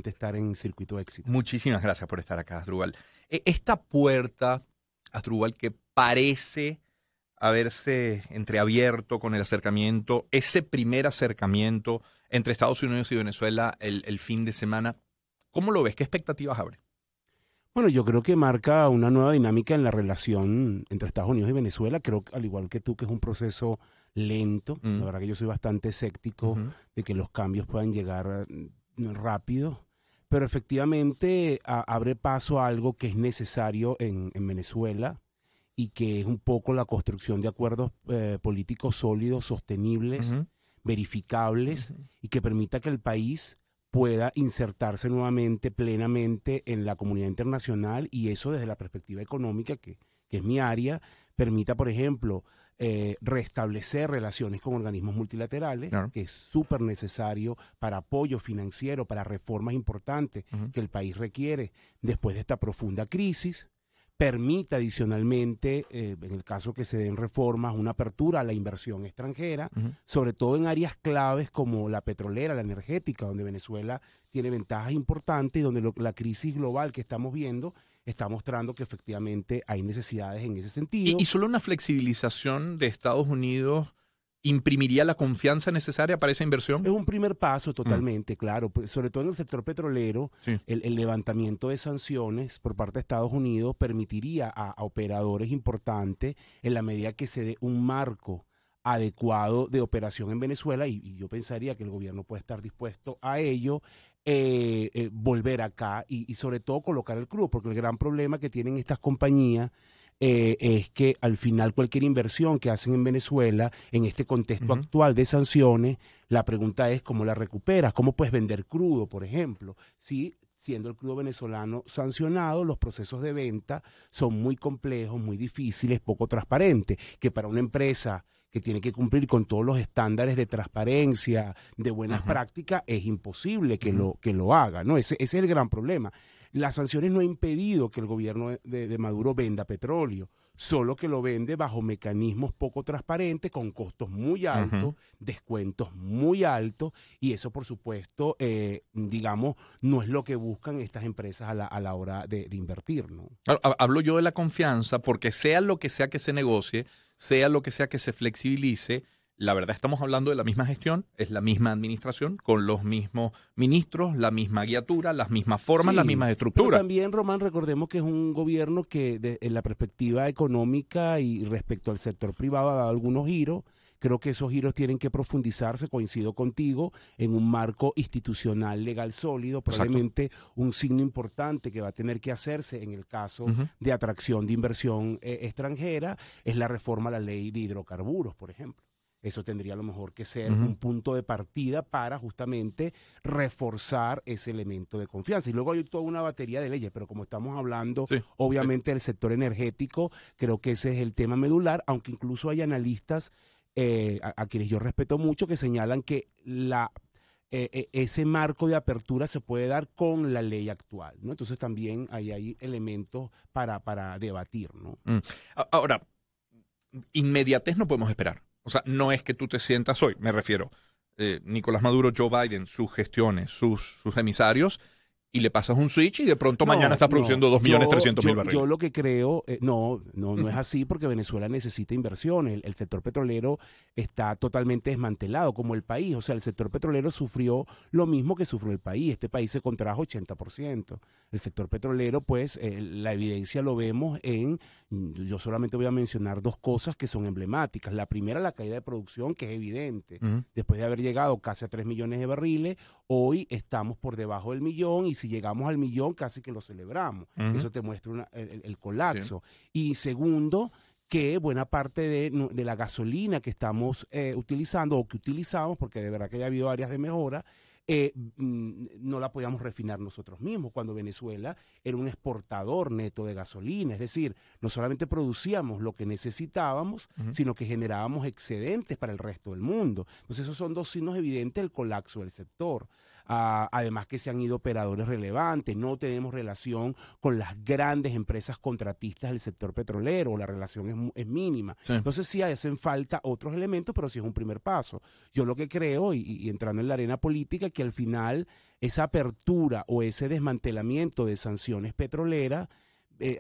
realmente estar en circuito de éxito. Muchísimas gracias por estar acá, Asdrúbal. Esta puerta, Asdrúbal, que parece haberse entreabierto con el acercamiento, ese primer acercamiento entre Estados Unidos y Venezuela el fin de semana, ¿cómo lo ves? ¿Qué expectativas abre? Bueno, yo creo que marca una nueva dinámica en la relación entre Estados Unidos y Venezuela. Creo, al igual que tú, que es un proceso lento. La verdad que yo soy bastante escéptico de que los cambios puedan llegar rápido. Pero efectivamente abre paso a algo que es necesario en Venezuela y que es un poco la construcción de acuerdos políticos sólidos, sostenibles, verificables y que permita que el país pueda insertarse nuevamente plenamente en la comunidad internacional, y eso desde la perspectiva económica, que es mi área, permita, por ejemplo, restablecer relaciones con organismos multilaterales, Claro. que es súper necesario para apoyo financiero, para reformas importantes que el país requiere después de esta profunda crisis. Permita adicionalmente, en el caso que se den reformas, una apertura a la inversión extranjera, sobre todo en áreas claves como la petrolera, la energética, donde Venezuela tiene ventajas importantes y donde la crisis global que estamos viendo está mostrando que efectivamente hay necesidades en ese sentido. ¿Y solo una flexibilización de Estados Unidos imprimiría la confianza necesaria para esa inversión? Es un primer paso totalmente, claro, pues, sobre todo en el sector petrolero. Sí. El levantamiento de sanciones por parte de Estados Unidos permitiría a operadores importantes, en la medida que se dé un marco adecuado de operación en Venezuela, y yo pensaría que el gobierno puede estar dispuesto a ello, volver acá y sobre todo colocar el crudo, porque el gran problema que tienen estas compañías es que al final cualquier inversión que hacen en Venezuela, en este contexto actual de sanciones, la pregunta es cómo la recuperas, cómo puedes vender crudo, por ejemplo. Si siendo el crudo venezolano sancionado, los procesos de venta son muy complejos, muy difíciles, poco transparentes, que para una empresa que tiene que cumplir con todos los estándares de transparencia, de buenas prácticas, es imposible que lo haga, ¿no? Ese es el gran problema. Las sanciones no han impedido que el gobierno de Maduro venda petróleo, solo que lo vende bajo mecanismos poco transparentes, con costos muy altos, descuentos muy altos, y eso, por supuesto, digamos, no es lo que buscan estas empresas a la hora de invertir, ¿no? Hablo yo de la confianza porque sea lo que sea que se negocie, sea lo que sea que se flexibilice, la verdad estamos hablando de la misma gestión, es la misma administración, con los mismos ministros, la misma guiatura, las mismas formas, las mismas Pero estructuras. también, Román, recordemos que es un gobierno que en la perspectiva económica y respecto al sector privado ha dado algunos giros. Creo que esos giros tienen que profundizarse, coincido contigo, en un marco institucional legal sólido, probablemente un signo importante que va a tener que hacerse en el caso de atracción de inversión extranjera es la reforma a la ley de hidrocarburos, por ejemplo. Eso tendría a lo mejor que ser un punto de partida para justamente reforzar ese elemento de confianza. Y luego hay toda una batería de leyes, pero como estamos hablando obviamente del sector energético, creo que ese es el tema medular, aunque incluso hay analistas a quienes yo respeto mucho que señalan que ese marco de apertura se puede dar con la ley actual, ¿no? Entonces también hay elementos para debatir, ¿no? Ahora, inmediatez no podemos esperar. O sea, no es que tú te sientas hoy, me refiero, Nicolás Maduro, Joe Biden, sus gestiones, sus emisarios, y le pasas un switch y de pronto mañana está produciendo 2.300.000 barriles. Yo lo que creo, no es así, porque Venezuela necesita inversiones. El sector petrolero está totalmente desmantelado, como el país. O sea, el sector petrolero sufrió lo mismo que sufrió el país. Este país se contrajo 80%. El sector petrolero, pues, la evidencia lo vemos yo solamente voy a mencionar dos cosas que son emblemáticas. La primera, la caída de producción, que es evidente. Después de haber llegado casi a 3 millones de barriles, hoy estamos por debajo del millón, y si llegamos al millón casi que lo celebramos. Eso te muestra el colapso. Y segundo, que buena parte de la gasolina que estamos utilizando o que utilizamos, porque de verdad que ya ha habido áreas de mejora, no la podíamos refinar nosotros mismos, cuando Venezuela era un exportador neto de gasolina. Es decir, no solamente producíamos lo que necesitábamos, sino que generábamos excedentes para el resto del mundo. Entonces esos son dos signos evidentes del colapso del sector. además que se han ido operadores relevantes, no tenemos relación con las grandes empresas contratistas del sector petrolero, la relación es mínima. Sí. Entonces sí hacen falta otros elementos, pero sí es un primer paso. Yo lo que creo, y entrando en la arena política, que al final esa apertura o ese desmantelamiento de sanciones petroleras,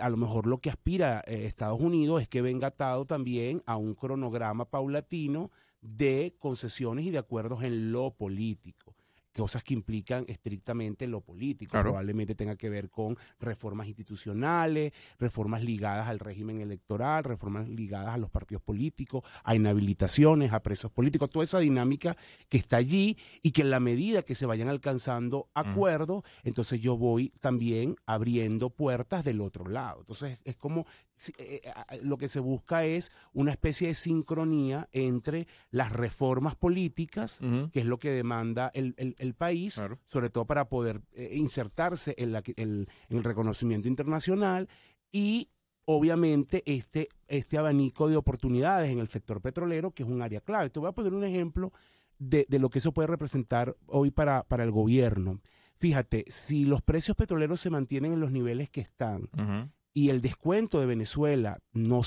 a lo mejor lo que aspira Estados Unidos es que venga atado también a un cronograma paulatino de concesiones y de acuerdos en lo político, cosas que implican estrictamente lo político. Claro. Probablemente tenga que ver con reformas institucionales, reformas ligadas al régimen electoral, reformas ligadas a los partidos políticos, a inhabilitaciones, a presos políticos, toda esa dinámica que está allí, y que en la medida que se vayan alcanzando acuerdos, entonces yo voy también abriendo puertas del otro lado. Entonces es como lo que se busca es una especie de sincronía entre las reformas políticas, que es lo que demanda el país, Claro. sobre todo para poder insertarse en el reconocimiento internacional, y obviamente este abanico de oportunidades en el sector petrolero, que es un área clave. Te voy a poner un ejemplo de lo que eso puede representar hoy para el gobierno. Fíjate, si los precios petroleros se mantienen en los niveles que están, y el descuento de Venezuela no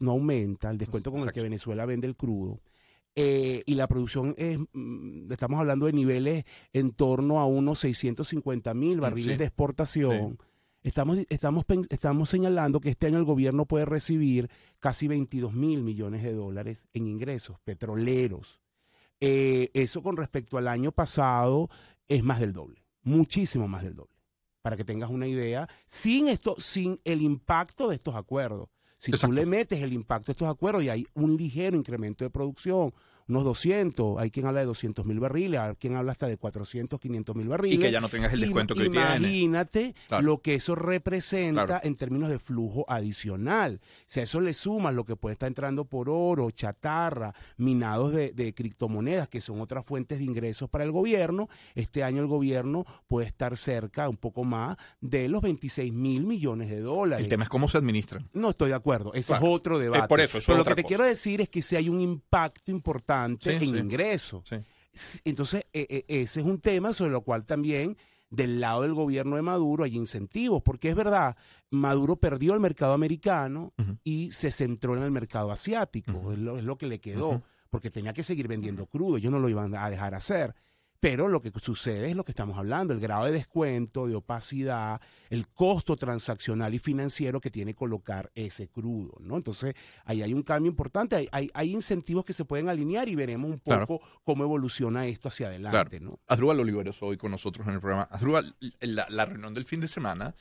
aumenta, el descuento con el que Venezuela vende el crudo, y la producción estamos hablando de niveles en torno a unos 650,000 barriles de exportación. Sí. Estamos señalando que este año el gobierno puede recibir casi 22,000 millones de dólares en ingresos petroleros. Eso con respecto al año pasado es más del doble, muchísimo más del doble. Para que tengas una idea, sin el impacto de estos acuerdos. Si tú le metes el impacto de estos acuerdos y hay un ligero incremento de producción, unos 200, hay quien habla de 200,000 barriles, hay quien habla hasta de 400, 500,000 barriles. Y que ya no tengas el descuento que hoy tiene. Imagínate lo que eso representa en términos de flujo adicional. Si a eso le sumas lo que puede estar entrando por oro, chatarra, minados de criptomonedas, que son otras fuentes de ingresos para el gobierno, este año el gobierno puede estar cerca, un poco más, de los 26,000 millones de dólares. El tema es cómo se administran. No estoy de acuerdo, ese es otro debate. Por eso, pero lo que te quiero decir es que si hay un impacto importante en ingresos. Sí. Entonces, ese es un tema sobre lo cual también del lado del gobierno de Maduro hay incentivos, porque es verdad, Maduro perdió el mercado americano y se centró en el mercado asiático, es lo que le quedó, porque tenía que seguir vendiendo crudo, ellos no lo iban a dejar hacer. Pero lo que sucede es lo que estamos hablando, el grado de descuento, de opacidad, el costo transaccional y financiero que tiene colocar ese crudo, ¿no? Entonces, ahí hay un cambio importante, hay incentivos que se pueden alinear y veremos un poco cómo evoluciona esto hacia adelante, ¿no? Asdrúbal Oliveros hoy con nosotros en el programa. Asdrúbal, la reunión del fin de semana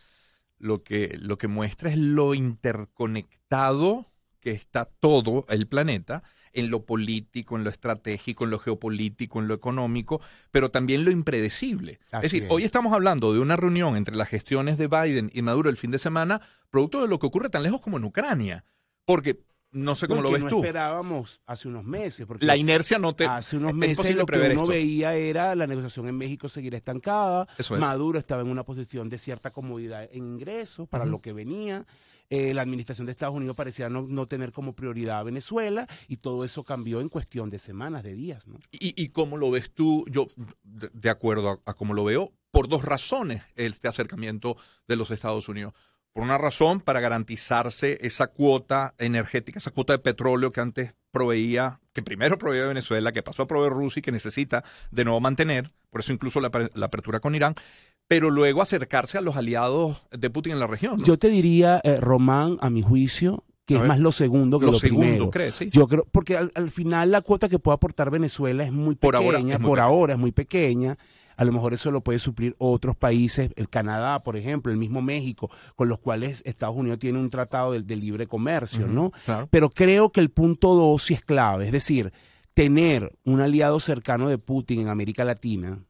lo que muestra es lo interconectado que está todo el planeta, en lo político, en lo estratégico, en lo geopolítico, en lo económico, pero también lo impredecible. Es decir, hoy estamos hablando de una reunión entre las gestiones de Biden y Maduro el fin de semana, producto de lo que ocurre tan lejos como en Ucrania. Porque, no sé cómo lo ves tú. No esperábamos hace unos meses. Porque la inercia no te... Hace unos meses lo que uno veía era la negociación en México seguir estancada. Maduro estaba en una posición de cierta comodidad en ingresos para lo que venía. La administración de Estados Unidos parecía no tener como prioridad a Venezuela, y todo eso cambió en cuestión de semanas, de días, ¿no? ¿Y cómo lo ves tú? Yo, de acuerdo a cómo lo veo, por dos razones este acercamiento de los Estados Unidos. Por una razón, para garantizarse esa cuota energética, esa cuota de petróleo que antes proveía, que primero proveía Venezuela, que pasó a proveer Rusia y que necesita de nuevo mantener, por eso incluso la apertura con Irán, pero luego acercarse a los aliados de Putin en la región, ¿no? Yo te diría, Román, a mi juicio, que es más lo segundo que lo primero. ¿Crees? Sí. Yo creo, porque al final la cuota que puede aportar Venezuela es muy pequeña, por ahora es muy pequeña. A lo mejor eso lo puede suplir otros países, el Canadá, por ejemplo, el mismo México, con los cuales Estados Unidos tiene un tratado de libre comercio, ¿no? Claro. Pero creo que el punto 2 sí es clave, es decir, tener un aliado cercano de Putin en América Latina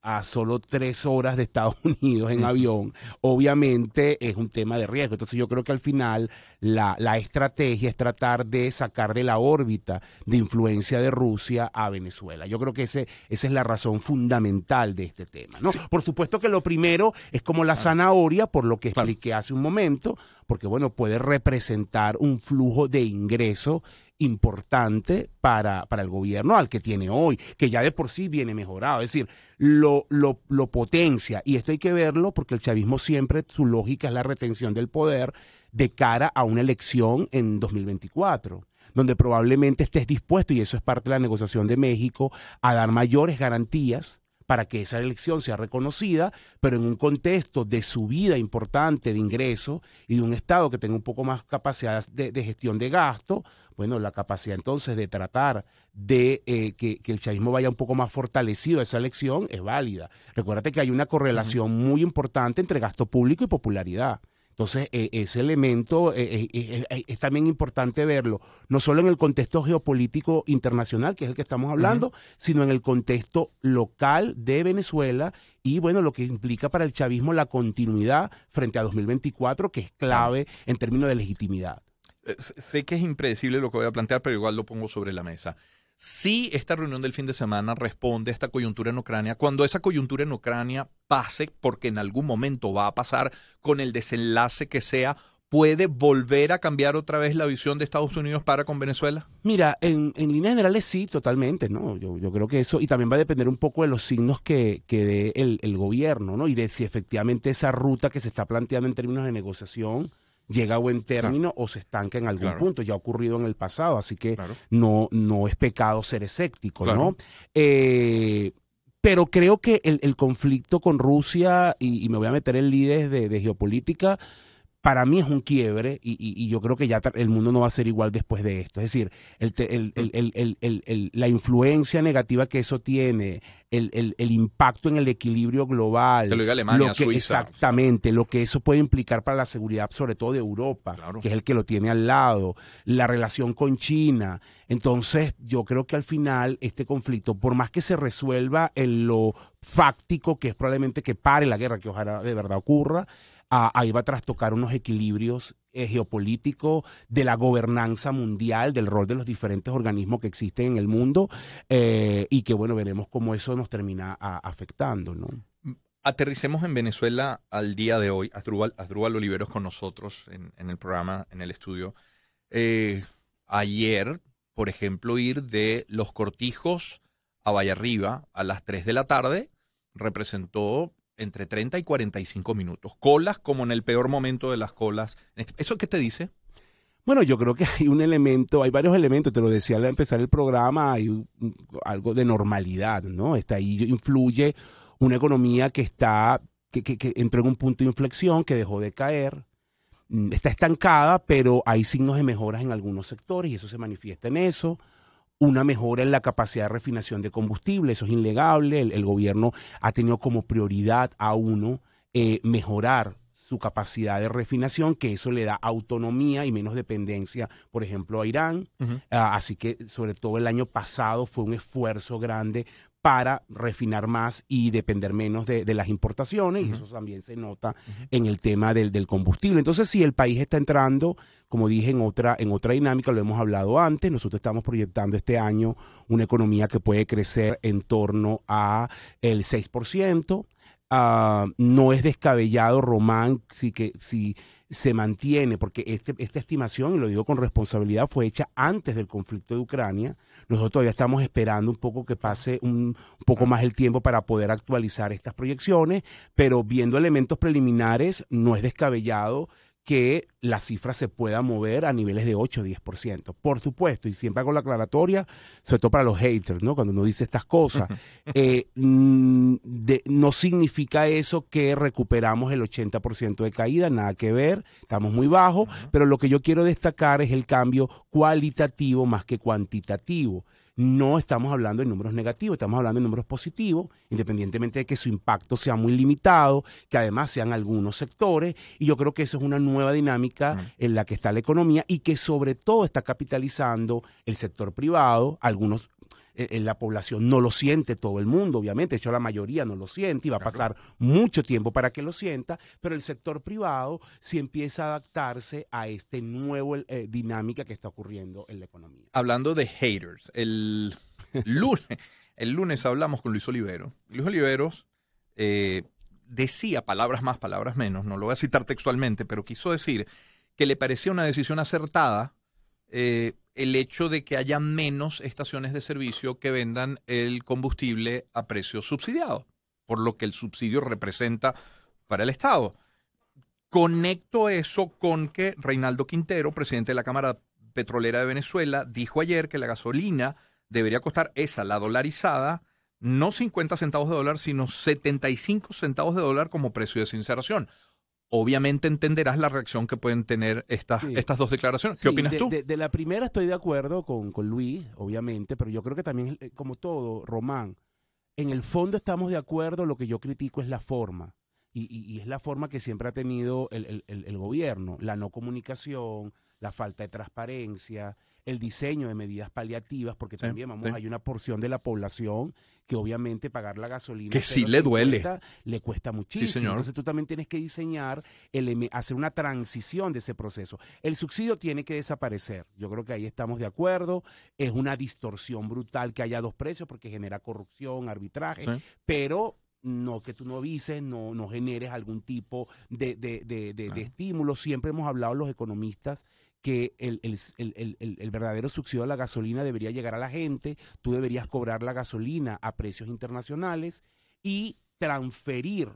a solo 3 horas de Estados Unidos en avión, obviamente es un tema de riesgo. Entonces yo creo que al final la estrategia es tratar de sacar de la órbita de influencia de Rusia a Venezuela. Yo creo que esa es la razón fundamental de este tema, ¿no? Sí. Por supuesto que lo primero es como la zanahoria, por lo que expliqué hace un momento, porque bueno, puede representar un flujo de ingresos importante para el gobierno al que tiene hoy, que ya de por sí viene mejorado. Es decir, lo potencia. Y esto hay que verlo porque el chavismo siempre, su lógica es la retención del poder de cara a una elección en 2024, donde probablemente estés dispuesto, y eso es parte de la negociación de México, a dar mayores garantías para que esa elección sea reconocida, pero en un contexto de subida importante de ingresos y de un Estado que tenga un poco más capacidad de gestión de gasto, bueno, la capacidad entonces de tratar de que el chavismo vaya un poco más fortalecido a esa elección es válida. Recuérdate que hay una Ujú. correlación muy importante entre gasto público y popularidad. Entonces, ese elemento es también importante verlo, no solo en el contexto geopolítico internacional, que es el que estamos Ujú. hablando, sino en el contexto local de Venezuela y, bueno, lo que implica para el chavismo la continuidad frente a 2024, que es Claro. clave en términos de legitimidad. Sé que es impredecible lo que voy a plantear, pero igual lo pongo sobre la mesa. Si esta reunión del fin de semana responde a esta coyuntura en Ucrania, cuando esa coyuntura en Ucrania pase, porque en algún momento va a pasar con el desenlace que sea, ¿puede volver a cambiar otra vez la visión de Estados Unidos para con Venezuela? Mira, en líneas generales sí, totalmente, ¿no? Yo creo que eso, y también va a depender un poco de los signos que dé el gobierno, ¿no? Y de si efectivamente esa ruta que se está planteando en términos de negociación llega a buen Claro, término o se estanca en algún claro, punto. Ya ha ocurrido en el pasado, así que claro, no es pecado ser escéptico, claro. ¿no? Eh, pero creo que el conflicto con Rusia, y me voy a meter en líderes de geopolítica, para mí es un quiebre y yo creo que ya el mundo no va a ser igual después de esto. Es decir, Mm. la influencia negativa que eso tiene, el impacto en el equilibrio Que global, lo diga Alemania, lo que Suiza, o sea, exactamente, lo que eso puede implicar para la seguridad, sobre todo de Europa, claro. que es el que lo tiene al lado, la relación con China. Entonces, yo creo que al final este conflicto, por más que se resuelva en lo fáctico, que es probablemente que pare la guerra, que ojalá de verdad ocurra, ahí va a trastocar unos equilibrios geopolíticos de la gobernanza mundial, del rol de los diferentes organismos que existen en el mundo y que, bueno, veremos cómo eso nos termina afectando, ¿no? Aterricemos en Venezuela al día de hoy. Asdrúbal Oliveros con nosotros en el programa, en el estudio. Eh, Ayer, por ejemplo, ir de Los Cortijos a Vallarriba a las 3 de la tarde representó entre 30 y 45 minutos. Colas como en el peor momento de las colas. ¿Eso qué te dice? Bueno, yo creo que hay un elemento, hay varios elementos, te lo decía al empezar el programa, hay algo de normalidad, ¿no? Está ahí, influye una economía que está, que entró en un punto de inflexión, que dejó de caer, está estancada, pero hay signos de mejoras en algunos sectores y eso se manifiesta en eso. Una mejora en la capacidad de refinación de combustible, eso es innegable. El gobierno ha tenido como prioridad a uno mejorar su capacidad de refinación, que eso le da autonomía y menos dependencia, por ejemplo, a Irán. Ujú, Así que sobre todo el año pasado fue un esfuerzo grande para refinar más y depender menos de las importaciones, y ujú, eso también se nota ujú. en el tema del combustible. Entonces, si el país está entrando, como dije, en otra dinámica, lo hemos hablado antes, nosotros estamos proyectando este año una economía que puede crecer en torno a el 6%. No es descabellado, Román, si se mantiene, porque esta estimación, y lo digo con responsabilidad, fue hecha antes del conflicto de Ucrania. Nosotros todavía estamos esperando un poco que Claro, pase un poco claro. más el tiempo para poder actualizar estas proyecciones, pero viendo elementos preliminares, no es descabellado que la cifra se pueda mover a niveles de 8 o 10%. Por supuesto, y siempre hago la aclaratoria, sobre todo para los haters, ¿no? Cuando uno dice estas cosas, no significa eso que recuperamos el 80% de caída, nada que ver, estamos muy bajos, Ujú. pero lo que yo quiero destacar es el cambio cualitativo más que cuantitativo. No estamos hablando de números negativos, estamos hablando de números positivos, independientemente de que su impacto sea muy limitado, que además sean algunos sectores, y yo creo que eso es una nueva dinámica Mm. en la que está la economía y que sobre todo está capitalizando el sector privado, algunos en la población no lo siente todo el mundo, obviamente, de hecho la mayoría no lo siente y va a Claro. pasar mucho tiempo para que lo sienta, pero el sector privado sí empieza a adaptarse a este nuevo dinámica que está ocurriendo en la economía. Hablando de haters, lunes, el lunes hablamos con Luis Olivero. Luis Oliveros eh, decía palabras más, palabras menos, no lo voy a citar textualmente, pero quiso decir que le parecía una decisión acertada el hecho de que haya menos estaciones de servicio que vendan el combustible a precio subsidiado, por lo que el subsidio representa para el Estado. Conecto eso con que Reinaldo Quintero, presidente de la Cámara Petrolera de Venezuela, dijo ayer que la gasolina debería costar la dolarizada, no 50 centavos de dólar, sino 75 centavos de dólar como precio de sinceración. Obviamente entenderás la reacción que pueden tener Sí. estas dos declaraciones. ¿Qué Sí, opinas tú? de la primera estoy de acuerdo con Luis, obviamente, pero yo creo que también, como todo, Román, en el fondo estamos de acuerdo, lo que yo critico es la forma. Y es la forma que siempre ha tenido el gobierno, la no comunicación, la falta de transparencia, el diseño de medidas paliativas, porque Sí, también sí. hay una porción de la población que obviamente pagar la gasolina Que sí le duele. 0.50 le cuesta Sí, muchísimo. señor. Entonces tú también tienes que diseñar, hacer una transición de ese proceso. El subsidio tiene que desaparecer. Yo creo que ahí estamos de acuerdo. Es una distorsión brutal que haya dos precios porque genera corrupción, arbitraje, Sí. pero no que tú no avises, no generes algún tipo de estímulo. Siempre hemos hablado los economistas que el verdadero subsidio a la gasolina debería llegar a la gente, tú deberías cobrar la gasolina a precios internacionales y transferir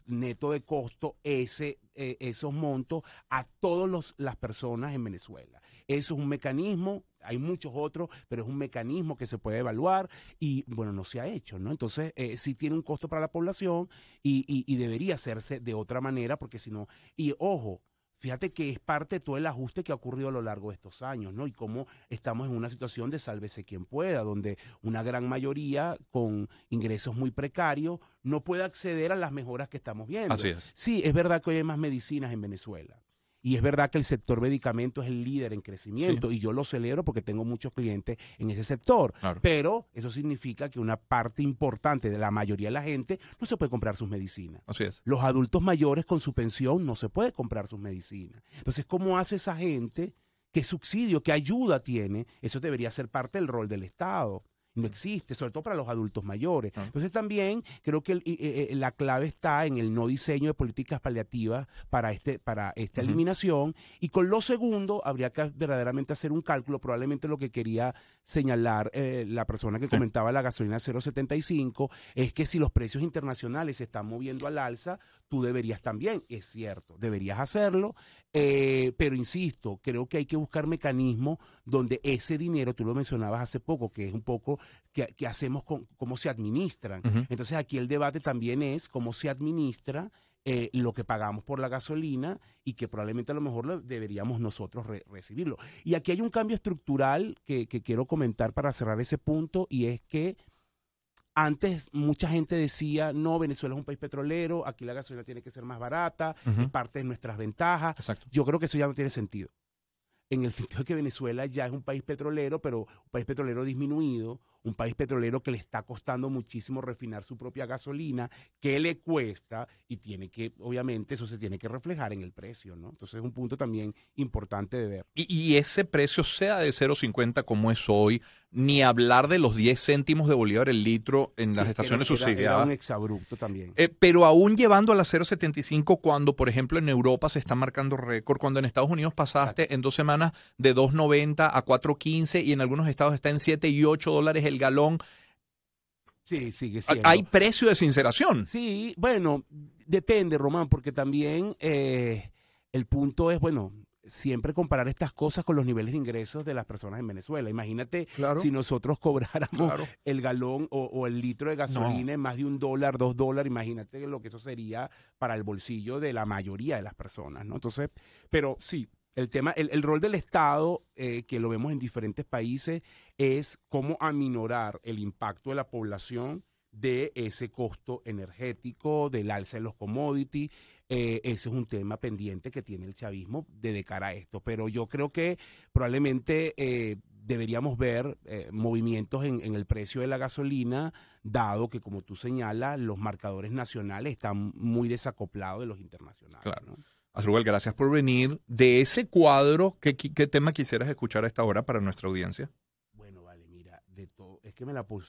neto de costo esos montos a todas las personas en Venezuela. Eso es un mecanismo, hay muchos otros, pero es un mecanismo que se puede evaluar y, bueno, no se ha hecho, ¿no? Entonces, sí tiene un costo para la población y debería hacerse de otra manera porque si no, y ojo, fíjate que es parte de todo el ajuste que ha ocurrido a lo largo de estos años, ¿no? Y cómo estamos en una situación de sálvese quien pueda, donde una gran mayoría con ingresos muy precarios no puede acceder a las mejoras que estamos viendo. Así es. Sí, es verdad que hoy hay más medicinas en Venezuela. Y es verdad que el sector medicamento es el líder en crecimiento Sí. y yo lo celebro porque tengo muchos clientes en ese sector. Claro. Pero eso significa que una parte importante de la mayoría de la gente no se puede comprar sus medicinas. Así es. Los adultos mayores con su pensión no se puede comprar sus medicinas. Entonces, ¿cómo hace esa gente? ¿Qué subsidio, qué ayuda tiene? Eso debería ser parte del rol del Estado. No existe, sobre todo para los adultos mayores. Entonces también creo que la clave está en el no diseño de políticas paliativas para esta eliminación. Y con lo segundo, habría que verdaderamente hacer un cálculo, probablemente lo que quería señalar la persona que comentaba la gasolina 0.75, es que si los precios internacionales se están moviendo al alza, tú deberías también, es cierto, deberías hacerlo, pero insisto, creo que hay que buscar mecanismos donde ese dinero, tú lo mencionabas hace poco, que es un poco que hacemos cómo se administran. Entonces aquí el debate también es cómo se administra lo que pagamos por la gasolina y que probablemente a lo mejor deberíamos nosotros recibirlo. Y aquí hay un cambio estructural que quiero comentar para cerrar ese punto y es que antes mucha gente decía, no, Venezuela es un país petrolero, aquí la gasolina tiene que ser más barata, es parte de nuestras ventajas. Exacto. Yo creo que eso ya no tiene sentido. En el sentido de que Venezuela ya es un país petrolero, pero un país petrolero disminuido, un país petrolero que le está costando muchísimo refinar su propia gasolina, que le cuesta y tiene que, obviamente, eso se tiene que reflejar en el precio, ¿no? Entonces es un punto también importante de ver. Y ese precio sea de 0.50 como es hoy, ni hablar de los 10 céntimos de bolívar el litro en las estaciones subsidiadas. Era un exabrupto también. Pero aún llevando a la 0.75 cuando, por ejemplo, en Europa se está marcando récord, cuando en Estados Unidos pasaste en 2 semanas de 2.90 a 4.15 y en algunos estados está en 7 y 8 dólares el galón. Sí, sigue siendo. Hay precio de sinceración. Sí, bueno, depende, Román, porque también el punto es, bueno, siempre comparar estas cosas con los niveles de ingresos de las personas en Venezuela. Imagínate si nosotros cobráramos el galón o el litro de gasolina en más de $1, $2, imagínate lo que eso sería para el bolsillo de la mayoría de las personas, ¿no? Entonces, pero sí, el tema, el rol del Estado, que lo vemos en diferentes países, es cómo aminorar el impacto de la población de ese costo energético, del alza de los commodities. Ese es un tema pendiente que tiene el chavismo de cara a esto. Pero yo creo que probablemente deberíamos ver movimientos en el precio de la gasolina, dado que, como tú señalas, los marcadores nacionales están muy desacoplados de los internacionales. Claro. ¿No? Asdrúbal, gracias por venir. De ese cuadro, ¿qué tema quisieras escuchar a esta hora para nuestra audiencia? Bueno, vale, mira, de todo, es que me la puse